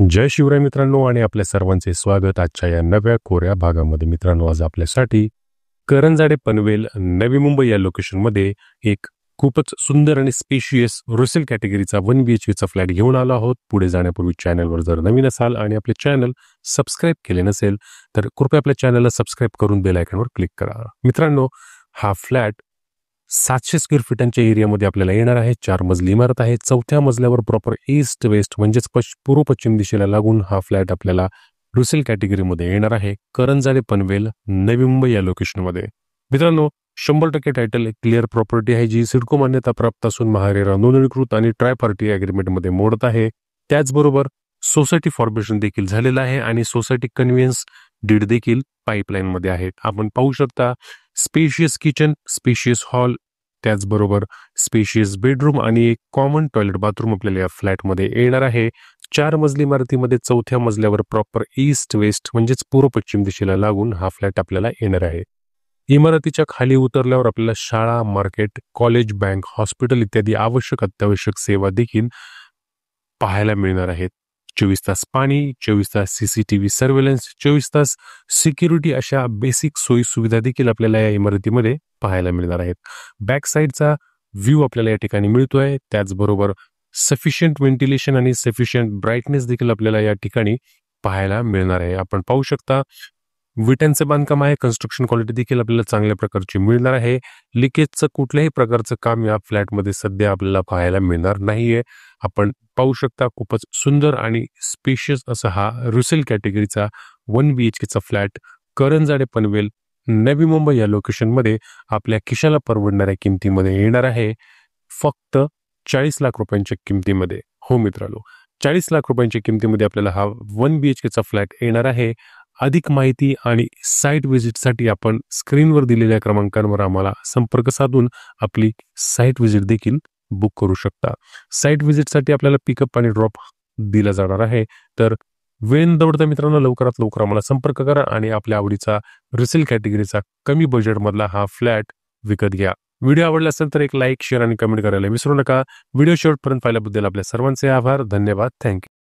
जय शिवराय मित्रांनो आणि आपल्या सर्वांचे स्वागत आजच्या या नव्या कोऱ्या भागामध्ये. मित्रांनो, आज आपल्यासाठी करंजाडे पनवेल नवी मुंबई या लोकेशनमध्ये एक खूपच सुंदर आणि स्पेशियस रुसेल कॅटेगरीचा 1 BHK चा फ्लॅट घेऊन आलो आहोत. पुढे जाण्यापूर्वी चॅनलवर जर नवीन असाल आणि आपले चॅनल सबस्क्राईब केले नसेल तर कृपया आपल्या चॅनलला सबस्क्राईब करून बेल आयकॉनवर क्लिक करा. मित्रांनो, हा फ्लॅट 700 स्क्वेअर फीटांच्या एरियामध्ये आपल्याला येणार आहे. 4 मजली इमारत आहे. 4थ्या मजल्यावर प्रॉपर ईस्ट वेस्ट म्हणजेच पूर्व पश्चिम दिशेला लागून हा फ्लॅट आपल्याला रुसेल कॅटेगरीमध्ये येणार आहे. करंजाडे पनवेल नवी मुंबई या लोकेशनमध्ये. मित्रांनो, 100% टायटल क्लिअर प्रॉपर्टी आहे, जी सिडको मान्यता प्राप्त असून महारेरा नोंदणीकृत आणि ट्राय पार्टी अग्रीमेंटमध्ये मोडत आहे. त्याचबरोबर सोसायटी फॉर्मेशन देखील झालेलं आहे आणि सोसायटी कन्व्हिन्स डीड देखील पाईपलाईन मध्ये आहे. आपण पाहू शकता स्पेशियस किचन, स्पेशियस हॉल, त्याचबरोबर स्पेशियस बेडरूम आणि एक कॉमन टॉयलेट बाथरूम आपल्याला या फ्लॅटमध्ये येणार आहे. 4 मजली इमारतीमध्ये 4थ्या मजल्यावर प्रॉपर ईस्ट वेस्ट म्हणजेच पूर्व पश्चिम दिशेला लागून हा फ्लॅट आपल्याला येणार आहे. इमारतीच्या खाली उतरल्यावर आपल्याला शाळा, मार्केट, कॉलेज, बँक, हॉस्पिटल इत्यादी आवश्यक अत्यावश्यक सेवा देखील पाहायला मिळणार आहेत. 24 तास पाणी, 24 तास CCTV सर्व्हेलन्स, 24 तास सिक्युरिटी अशा बेसिक सोयी सुविधा देखील आपल्याला या इमारतीमध्ये पाहायला मिळणार आहेत. बॅक साईडचा व्ह्यू आपल्याला या ठिकाणी मिळतोय. त्याचबरोबर सफिशियंट व्हेंटिलेशन आणि सफिशियंट ब्राईटनेस देखील आपल्याला या ठिकाणी पाहायला मिळणार आहे. आपण पाहू शकता विटांचे बांधकाम आहे. कन्स्ट्रक्शन क्वालिटी देखील आपल्याला चांगल्या प्रकारची मिळणार आहे. लिकेजचं कुठल्याही प्रकारचं काम या फ्लॅटमध्ये सध्या आपल्याला पाहायला मिळणार नाहीये. आपण पाहू शकता खूपच सुंदर आणि स्पेशियस असा हा रुसेल कॅटेगरीचा 1 BHK चा फ्लॅट करंजाडे पनवेल नवी मुंबई या लोकेशनमध्ये आपल्या खिशाला परवडणाऱ्या किमतीमध्ये येणार आहे. फक्त 40 लाख रुपयांच्या किमतीमध्ये. हो मित्रांनो, 40 लाख रुपयांच्या किमतीमध्ये आपल्याला हा 1 BHK चा फ्लॅट येणार आहे. अधिक माहिती आणि साईट व्हिजिटसाठी आपण स्क्रीनवर दिलेल्या क्रमांकांवर आम्हाला संपर्क साधून आपली साईट व्हिजिट देखील बुक करू शकता. साईट व्हिजिटसाठी आपल्याला पिकअप आणि ड्रॉप दिला जाणार आहे. तर वेळ न दवडता मित्रांनो, लवकरात लवकर आम्हाला संपर्क करा आणि आपल्या आवडीचा रुसेल कॅटेगरीचा कमी बजेटमधला हा फ्लॅट विकत घ्या. व्हिडिओ आवडला असेल तर एक लाईक, शेअर आणि कमेंट करायला विसरू नका. व्हिडिओ शेवटपर्यंत पाहिल्याबद्दल आपल्या सर्वांचे आभार. धन्यवाद. थँक्यू.